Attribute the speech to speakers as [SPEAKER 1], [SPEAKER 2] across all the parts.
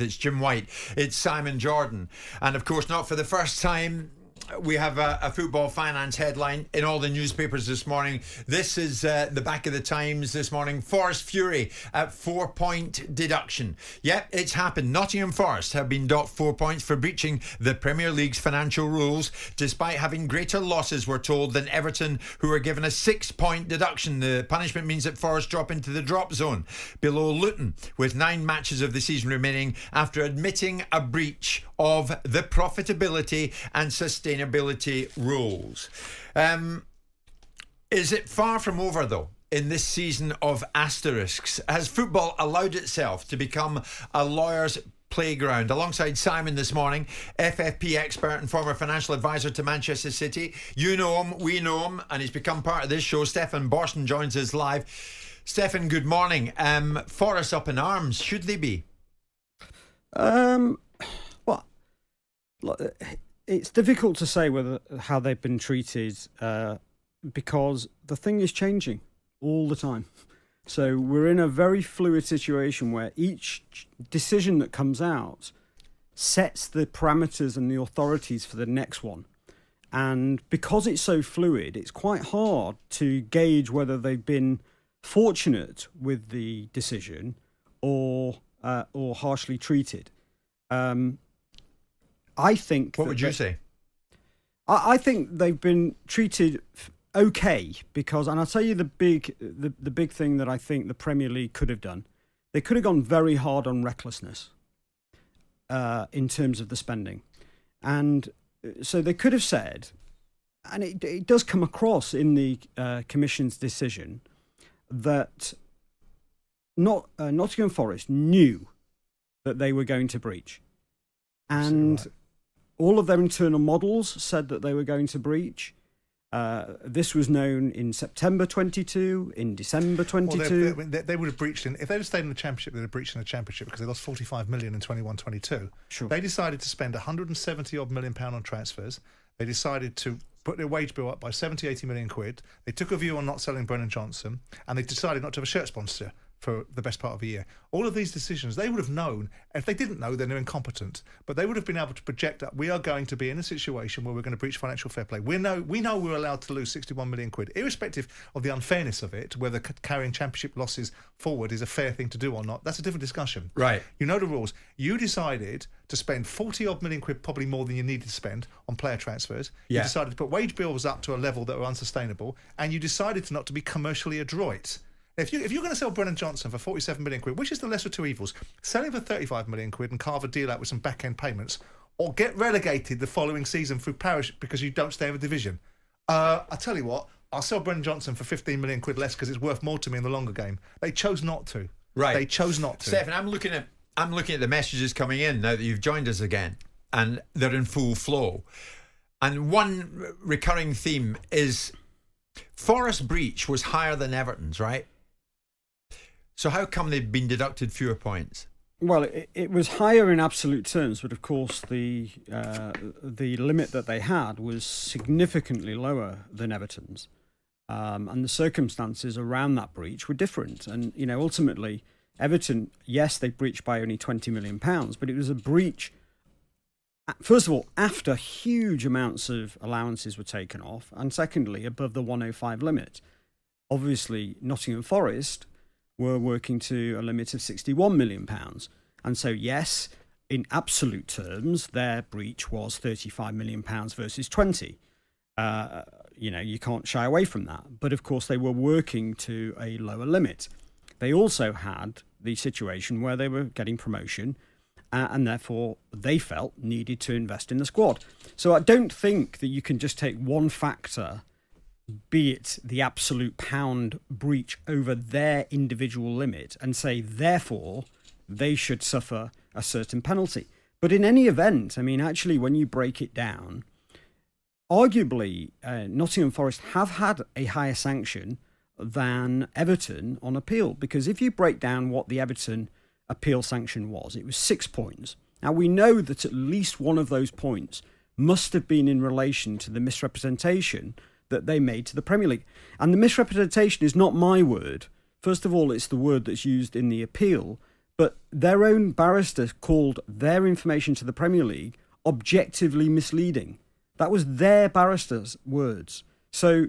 [SPEAKER 1] It's Jim White, it's Simon Jordan, and of course not for the first time we have a football finance headline in all the newspapers this morning. This is the back of the Times this morning. Forest fury at 4-point deduction. Yep, it's happened. Nottingham Forest have been docked 4 points for breaching the Premier League's financial rules, despite having greater losses, we're told, than Everton, who were given a 6-point deduction. The punishment means that Forest drop into the drop zone below Luton, with 9 matches of the season remaining, after admitting a breach of the profitability and sustainability rules. Is it far from over, though, in this season of asterisks? Has football allowed itself to become a lawyer's playground? Alongside Simon this morning, FFP expert and former financial advisor to Manchester City. You know him, we know him, and he's become part of this show. Stefan Borson joins us live. Stefan, good morning. Forest up in arms, should they be?
[SPEAKER 2] It's difficult to say how they've been treated because the thing is changing all the time. So we're in a very fluid situation where each decision that comes out sets the parameters and the authorities for the next one. And because it's so fluid, it's quite hard to gauge whether they've been fortunate with the decision or harshly treated. I think.
[SPEAKER 1] What would you say?
[SPEAKER 2] I think they've been treated okay because, and I'll tell you the big thing that I think the Premier League could have done. They could have gone very hard on recklessness in terms of the spending, and so they could have said, and it does come across in the Commission's decision that Nottingham Forest knew that they were going to breach, and all of their internal models said that they were going to breach. This was known in September 22, in December 22.
[SPEAKER 3] Well, they would have breached if they'd have stayed in the Championship. They'd have breached in the Championship because they lost 45 million in 21-22.
[SPEAKER 2] Sure.
[SPEAKER 3] They decided to spend 170 odd million pound on transfers. They decided to put their wage bill up by 70-80 million quid. They took a view on not selling Brennan Johnson, and they decided not to have a shirt sponsor for the best part of a year. All of these decisions, they would have known. If they didn't know, then they're incompetent. But they would have been able to project that we are going to be in a situation where we're going to breach financial fair play. We know we're allowed to lose 61 million quid, irrespective of the unfairness of it, whether carrying Championship losses forward is a fair thing to do or not. That's a different discussion.
[SPEAKER 1] Right.
[SPEAKER 3] You know the rules. You decided to spend 40 odd million quid, probably more than you needed to spend, on player transfers.
[SPEAKER 1] Yeah.
[SPEAKER 3] You decided to put wage bills up to a level that were unsustainable, and you decided not to be commercially adroit. If you're going to sell Brennan Johnson for 47 million quid, which is the lesser of two evils, sell him for 35 million quid and carve a deal out with some back-end payments, or get relegated the following season through parish because you don't stay in the division. I tell you what, I'll sell Brennan Johnson for 15 million quid less because it's worth more to me in the longer game. They chose not to.
[SPEAKER 1] Right.
[SPEAKER 3] They chose not to.
[SPEAKER 1] Stefan, I'm looking at the messages coming in now that you've joined us again, and they're in full flow. And one recurring theme is Forest breach was higher than Everton's, right? So how come they've been deducted fewer points?
[SPEAKER 2] Well, it was higher in absolute terms, but of course the limit that they had was significantly lower than Everton's, and the circumstances around that breach were different. And ultimately, Everton, yes, they breached by only £20 million, but it was a breach. First of all, after huge amounts of allowances were taken off, and secondly, above the 105 limit. Obviously, Nottingham Forest were working to a limit of £61 million. And so, yes, in absolute terms, their breach was £35 million versus 20. You can't shy away from that. But of course, they were working to a lower limit. They also had the situation where they were getting promotion and therefore they felt needed to invest in the squad. So I don't think that you can just take one factor, be it the absolute pound breach over their individual limit, and say, therefore, they should suffer a certain penalty. But in any event, I mean, actually, when you break it down, arguably, Nottingham Forest have had a higher sanction than Everton on appeal, because if you break down what the Everton appeal sanction was, it was 6 points. Now, we know that at least one of those points must have been in relation to the misrepresentation that they made to the Premier League. And the misrepresentation is not my word. First of all, it's the word that's used in the appeal, but their own barrister called their information to the Premier League objectively misleading. That was their barrister's words. So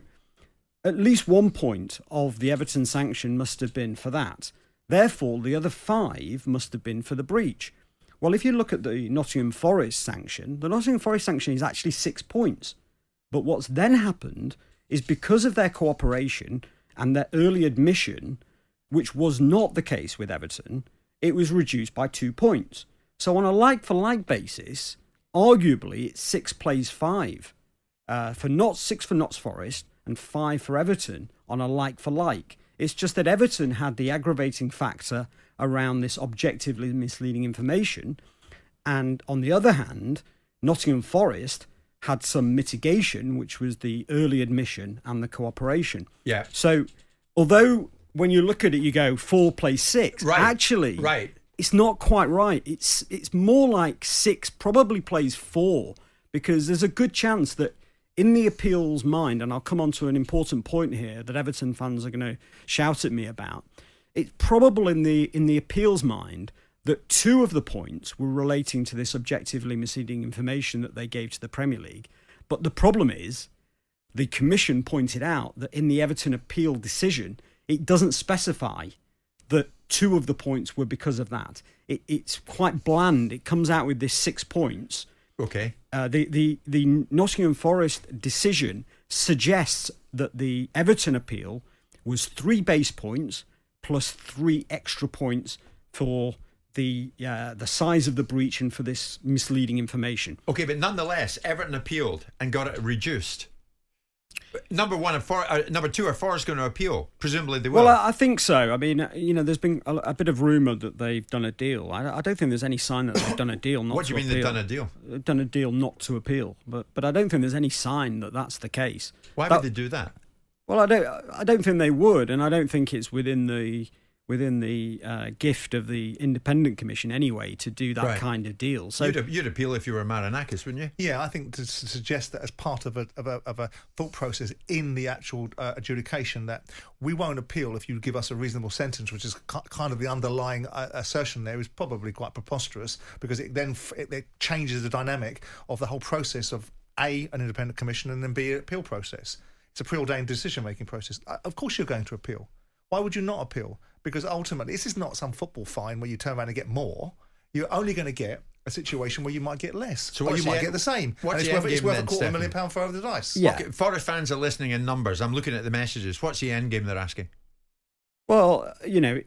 [SPEAKER 2] at least 1 point of the Everton sanction must have been for that. Therefore, the other 5 must have been for the breach. Well, if you look at the Nottingham Forest sanction, the Nottingham Forest sanction is actually 6 points. But what's then happened is because of their cooperation and their early admission, which was not the case with Everton, it was reduced by 2 points. So on a like-for-like basis, arguably it's 6 plays 5. 6 for Notts Forest and 5 for Everton on a like-for-like. It's just that Everton had the aggravating factor around this objectively misleading information. And on the other hand, Nottingham Forest had some mitigation, which was the early admission and the cooperation.
[SPEAKER 1] Yeah.
[SPEAKER 2] So although when you look at it, you go 4 plays 6.
[SPEAKER 1] Right.
[SPEAKER 2] Actually,
[SPEAKER 1] right.
[SPEAKER 2] It's not quite right. It's more like 6 probably plays 4, because there's a good chance that in the appeals mind, and I'll come on to an important point here that Everton fans are going to shout at me about, it's probable in the appeals mind that 2 of the points were relating to this objectively misleading information that they gave to the Premier League. But the problem is, the Commission pointed out that in the Everton appeal decision, it doesn't specify that 2 of the points were because of that. It's quite bland. It comes out with this 6 points.
[SPEAKER 1] Okay.
[SPEAKER 2] The Nottingham Forest decision suggests that the Everton appeal was 3 base points plus 3 extra points for the size of the breach and for this misleading information.
[SPEAKER 1] Okay, but nonetheless, Everton appealed and got it reduced. Number 2 are Forest going to appeal? Presumably they will.
[SPEAKER 2] Well, I think so. I mean, there's been a bit of rumour that they've done a deal. I don't think there's any sign that they've done a deal not to appeal.
[SPEAKER 1] What do you mean they've done a deal?
[SPEAKER 2] They've done a deal not to appeal. But I don't think there's any sign that that's the case.
[SPEAKER 1] Why would they do that?
[SPEAKER 2] Well, I don't think they would, and I don't think it's within the gift of the Independent Commission anyway to do that kind of deal. So
[SPEAKER 1] you'd appeal if you were Marinakis, wouldn't you?
[SPEAKER 3] Yeah, I think to suggest that as part of a thought process in the actual adjudication, that we won't appeal if you give us a reasonable sentence, which is kind of the underlying assertion there, is probably quite preposterous, because it then it changes the dynamic of the whole process of A, an independent commission, and then B, an appeal process. It's a preordained decision-making process. Of course you're going to appeal. Why would you not appeal? Because ultimately, this is not some football fine where you turn around and get more. You're only going to get a situation where you might get less, or you might get the same.
[SPEAKER 1] What's
[SPEAKER 3] and it's worth £250,000 for over the dice.
[SPEAKER 2] Yeah.
[SPEAKER 1] Okay, Forest fans are listening in numbers. I'm looking at the messages. What's the end game they're asking?
[SPEAKER 2] Well, they're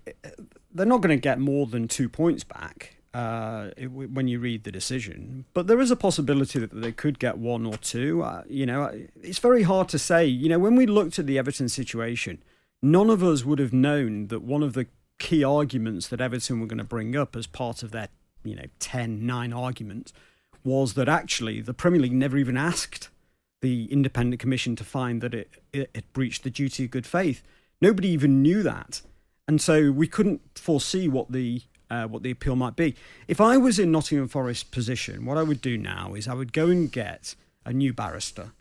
[SPEAKER 2] not going to get more than 2 points back when you read the decision. But there is a possibility that they could get 1 or 2. It's very hard to say. When we looked at the Everton situation, none of us would have known that one of the key arguments that Everton were going to bring up as part of their 10-9 argument was that actually the Premier League never even asked the Independent Commission to find that it breached the duty of good faith. Nobody even knew that. And so we couldn't foresee what the appeal might be. If I was in Nottingham Forest's position, what I would do now is I would go and get a new barrister.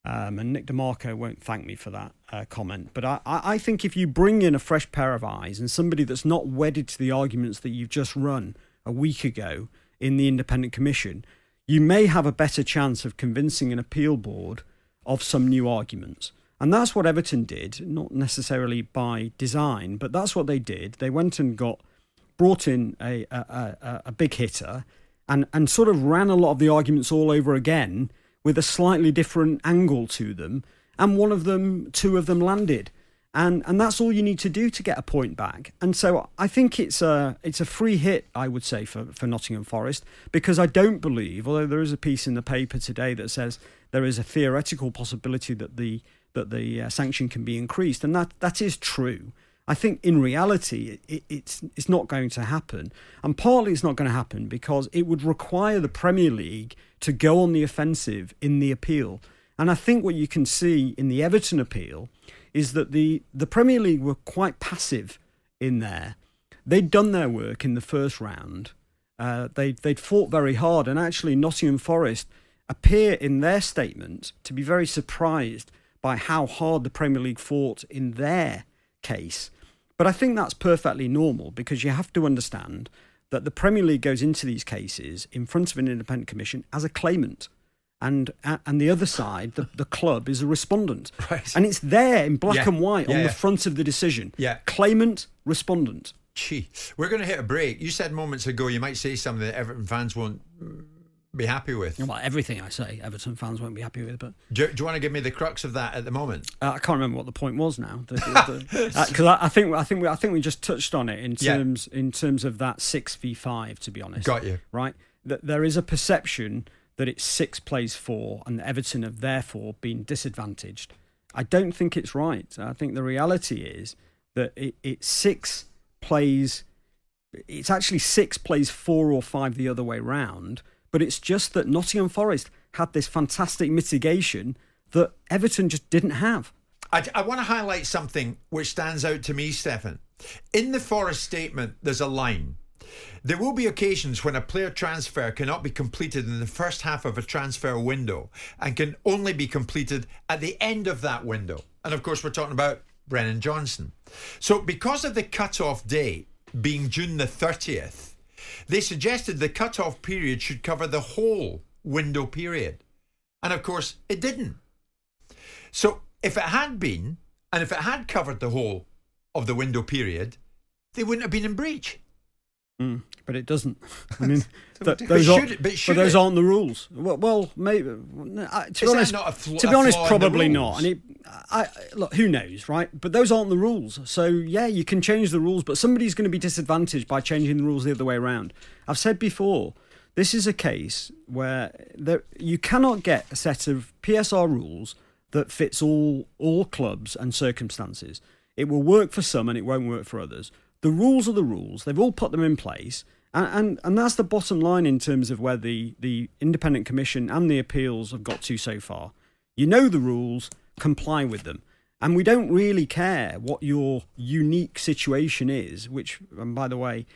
[SPEAKER 2] And Nick DeMarco won't thank me for that comment. But I think if you bring in a fresh pair of eyes and somebody that's not wedded to the arguments that you've just run a week ago in the Independent Commission, you may have a better chance of convincing an appeal board of some new arguments. And that's what Everton did, not necessarily by design, but that's what they did. They went and brought in a big hitter and sort of ran a lot of the arguments all over again with a slightly different angle to them, and 2 of them landed. And that's all you need to do to get a point back. And so I think it's a free hit, I would say, for Nottingham Forest, because I don't believe, although there is a piece in the paper today that says there is a theoretical possibility that the sanction can be increased, and that is true. I think in reality it's not going to happen, and partly it's not going to happen because it would require the Premier League to go on the offensive in the appeal. And I think what you can see in the Everton appeal is that the Premier League were quite passive in there. They'd done their work in the first round. They'd fought very hard, and actually Nottingham Forest appear in their statement to be very surprised by how hard the Premier League fought in their case. But I think that's perfectly normal, because you have to understand that the Premier League goes into these cases in front of an independent commission as a claimant. And the other side, the club, is a respondent.
[SPEAKER 1] Right.
[SPEAKER 2] And it's there in black and white on the front of the decision.
[SPEAKER 1] Yeah.
[SPEAKER 2] Claimant, respondent.
[SPEAKER 1] Gee, we're going to hit a break. You said moments ago you might say something that Everton fans won't be happy with.
[SPEAKER 2] Well, everything I say, Everton fans won't be happy with. But
[SPEAKER 1] do you want to give me the crux of that at the moment?
[SPEAKER 2] I can't remember what the point was now, because I think we just touched on it in terms of that 6v5. To be honest,
[SPEAKER 1] got you
[SPEAKER 2] right. There is a perception that it's 6 plays 4, and Everton have therefore been disadvantaged. I don't think it's right. I think the reality is that it's 6 plays. It's actually 6 plays 4 or 5 the other way round. But it's just that Nottingham Forest had this fantastic mitigation that Everton just didn't have.
[SPEAKER 1] I want to highlight something which stands out to me, Stefan. In the Forest statement, there's a line. There will be occasions when a player transfer cannot be completed in the first half of a transfer window and can only be completed at the end of that window. And of course, we're talking about Brennan Johnson. So because of the cut-off date being June the 30th, they suggested the cut-off period should cover the whole window period. And of course, it didn't. So if it had been, and if it had covered the whole of the window period, they wouldn't have been in breach.
[SPEAKER 2] But it doesn't. I mean,
[SPEAKER 1] those
[SPEAKER 2] aren't the rules. Well, maybe. To be honest, probably not. And look, who knows, right? But those aren't the rules. So yeah, you can change the rules, but somebody's going to be disadvantaged by changing the rules the other way around. I've said before, this is a case where you cannot get a set of PSR rules that fits all clubs and circumstances. It will work for some and it won't work for others. The rules are the rules. They've all put them in place. And that's the bottom line in terms of where the Independent Commission and the appeals have got to so far. You know the rules, comply with them. And we don't really care what your unique situation is, which, and by the way,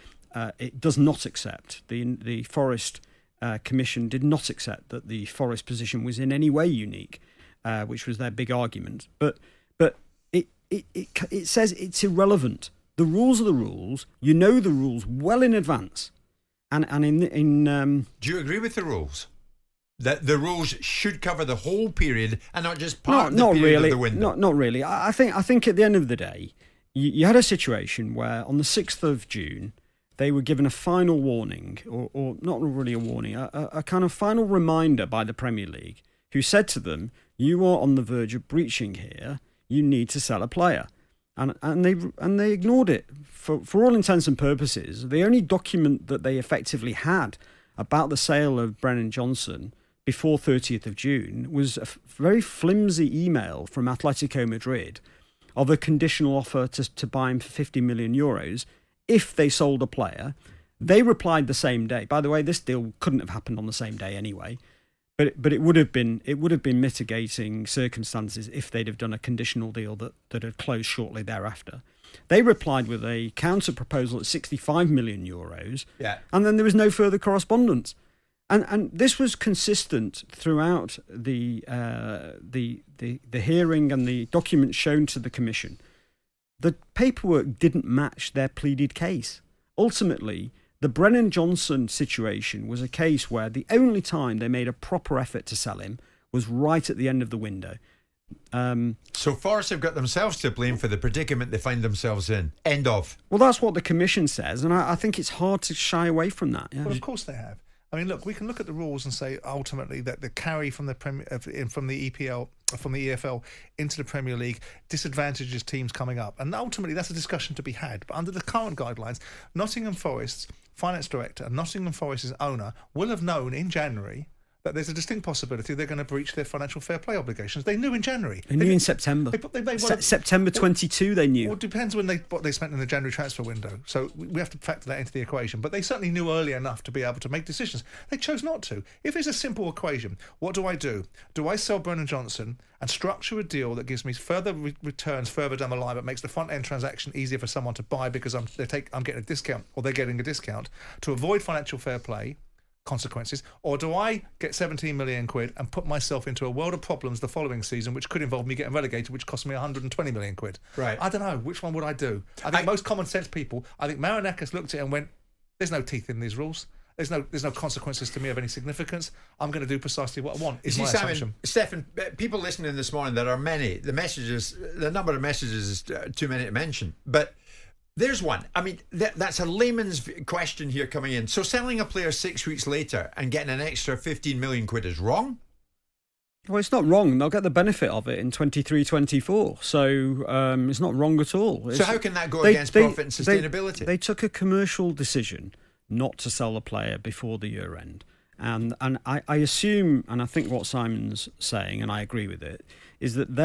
[SPEAKER 2] it does not accept. The Forest Commission did not accept that the Forest position was in any way unique, which was their big argument. But it says it's irrelevant. The rules are the rules. You know the rules well in advance. And do
[SPEAKER 1] you agree with the rules? That the rules should cover the whole period and not just part of the period of the window?
[SPEAKER 2] Not really. I think at the end of the day, you had a situation where on the 6th of June, they were given a final warning, or not really a warning, a kind of final reminder by the Premier League, who said to them, you are on the verge of breaching here. You need to sell a player. And they ignored it. For all intents and purposes, the only document that they effectively had about the sale of Brennan Johnson before 30th of June was a very flimsy email from Atletico Madrid of a conditional offer to buy him for 50 million euros if they sold a player. They replied the same day. By the way, this deal couldn't have happened on the same day anyway. But it would have been mitigating circumstances if they'd have done a conditional deal that had closed shortly thereafter. They replied with a counter proposal at 65 million euros, and then there was no further correspondence. And this was consistent throughout the hearing and the documents shown to the Commission. The paperwork didn't match their pleaded case. Ultimately, the Brennan Johnson situation was a case where the only time they made a proper effort to sell him was right at the end of the window.
[SPEAKER 1] So Forest have got themselves to blame for the predicament they find themselves in. End of.
[SPEAKER 2] Well, that's what the Commission says, and I think it's hard to shy away from that. Yeah.
[SPEAKER 3] Well, of course they have. I mean, look, we can look at the rules and say ultimately that the carry from the EPL, from the EFL into the Premier League disadvantages teams coming up, and ultimately that's a discussion to be had. But under the current guidelines, Nottingham Forest's finance director and Nottingham Forest's owner will have known in January that there's a distinct possibility they're going to breach their financial fair play obligations. They knew in January.
[SPEAKER 2] They knew in September. September 22 they knew.
[SPEAKER 3] Well, it depends what they spent in the January transfer window. So we have to factor that into the equation. But they certainly knew early enough to be able to make decisions. They chose not to. If it's a simple equation, what do? Do I sell Brennan Johnson and structure a deal that gives me further returns further down the line but makes the front-end transaction easier for someone to buy because I'm getting a discount or they're getting a discount to avoid financial fair play, consequences, or do I get 17 million quid and put myself into a world of problems the following season, which could involve me getting relegated, which costs me 120 million quid?
[SPEAKER 1] Right.
[SPEAKER 3] I don't know. Which one would I do? I think most common sense people, I think Marinakis looked at it and went, there's no teeth in these rules. There's no consequences to me of any significance. I'm going to do precisely what I want, is my assumption.
[SPEAKER 1] Stefan, people listening this morning, there are many. The number of messages is too many to mention. But there's one. I mean, that's a layman's question here coming in. So selling a player 6 weeks later and getting an extra 15 million quid is wrong?
[SPEAKER 2] Well, it's not wrong. They'll get the benefit of it in 23-24. So it's not wrong at all.
[SPEAKER 1] So how can that go against profit and sustainability?
[SPEAKER 2] They took a commercial decision not to sell the player before the year end. And I assume, and I think what Simon's saying, and I agree with it, is that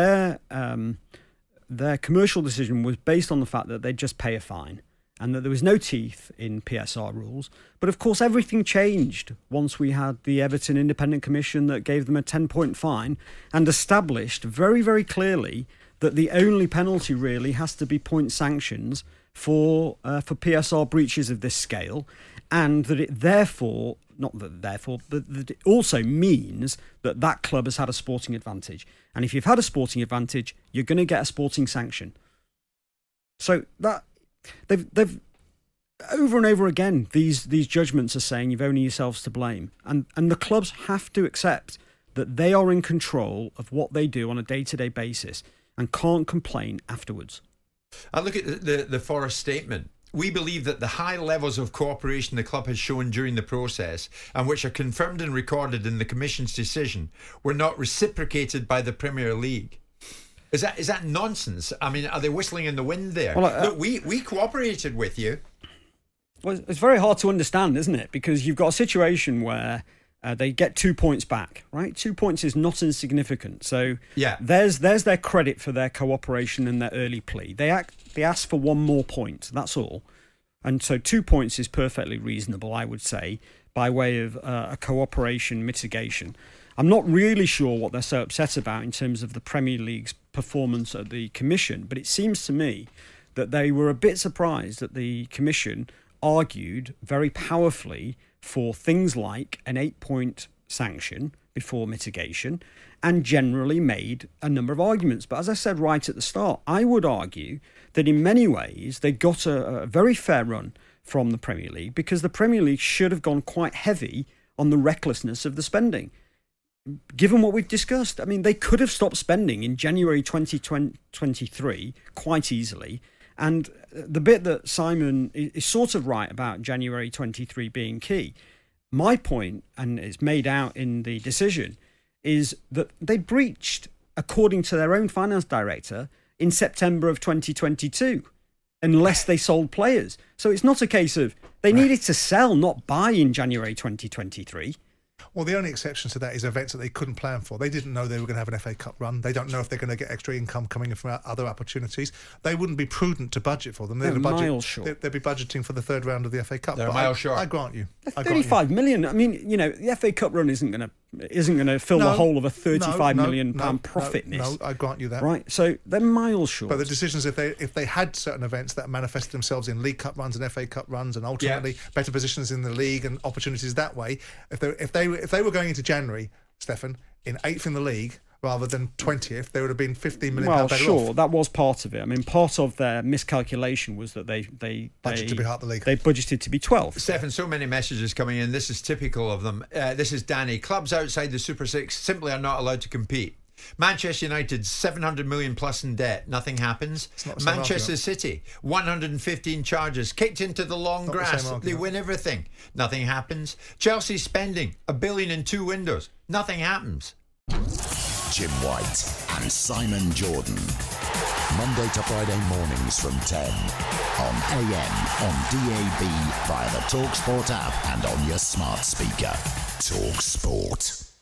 [SPEAKER 2] their commercial decision was based on the fact that they'd just pay a fine and that there was no teeth in PSR rules. But of course, everything changed once we had the Everton Independent Commission that gave them a 10-point fine and established very, very clearly that the only penalty really has to be point sanctions for PSR breaches of this scale, and that it therefore, not that therefore, but that it also means that that club has had a sporting advantage. And if you've had a sporting advantage, you're going to get a sporting sanction. So that they've over and over again, these judgments are saying you've only yourselves to blame. And the clubs have to accept that they are in control of what they do on a day-to-day basis and can't complain afterwards. I
[SPEAKER 1] look at the Forest statement. We believe that the high levels of cooperation the club has shown during the process, and which are confirmed and recorded in the Commission's decision, were not reciprocated by the Premier League. Is that nonsense? I mean, are they whistling in the wind there? Well, look, we cooperated with you.
[SPEAKER 2] Well, it's very hard to understand, isn't it? Because you've got a situation where they get 2 points back, right? 2 points is not insignificant. So
[SPEAKER 1] yeah,
[SPEAKER 2] there's their credit for their cooperation and their early plea. They ask for one more point, that's all. And so 2 points is perfectly reasonable, I would say, by way of a cooperation mitigation. I'm not really sure what they're so upset about in terms of the Premier League's performance at the Commission, but it seems to me that they were a bit surprised that the Commission argued very powerfully for things like an 8-point sanction before mitigation, and generally made a number of arguments. But as I said right at the start, I would argue that in many ways they got a very fair run from the Premier League, because the Premier League should have gone quite heavy on the recklessness of the spending. Given what we've discussed, I mean, they could have stopped spending in January 2023 quite easily. And the bit that Simon is sort of right about January 23 being key, my point, and it's made out in the decision, is that they breached, according to their own finance director, in September of 2022, unless they sold players. So it's not a case of they needed to sell, not buy in January 2023.
[SPEAKER 3] Well, the only exception to that is events that they couldn't plan for. They didn't know they were going to have an FA Cup run. They don't know if they're going to get extra income coming in from other opportunities. They wouldn't be prudent to budget for them. They'd be budgeting for the third round of the FA Cup.
[SPEAKER 1] They're a mile short.
[SPEAKER 3] I grant you.
[SPEAKER 2] 35 million. I mean, you know, the FA Cup run isn't going to fill the whole of a £35 million profit miss.
[SPEAKER 3] No, I grant you that.
[SPEAKER 2] Right, so they're miles short.
[SPEAKER 3] But the decisions, if they had certain events that manifested themselves in League Cup runs and FA Cup runs, and ultimately better positions in the league and opportunities that way, if they were going into January, Stefan, in 8th in the league rather than 20th, they would have been £15 million better off.
[SPEAKER 2] Well, sure, that was part of it. I mean, part of their miscalculation was that they
[SPEAKER 3] budgeted to be half the league.
[SPEAKER 2] They budgeted to be 12th.
[SPEAKER 1] Stefan, so many messages coming in. This is typical of them. This is Danny. Clubs outside the Super Six simply are not allowed to compete. Manchester United, 700 million plus in debt. Nothing happens. Manchester City, 115 charges. Kicked into the long grass. They win everything. Nothing happens. Chelsea spending $1 billion in 2 windows. Nothing happens.
[SPEAKER 4] Jim White and Simon Jordan. Monday to Friday mornings from 10 on AM, on DAB, via the talkSPORT app and on your smart speaker. talkSPORT.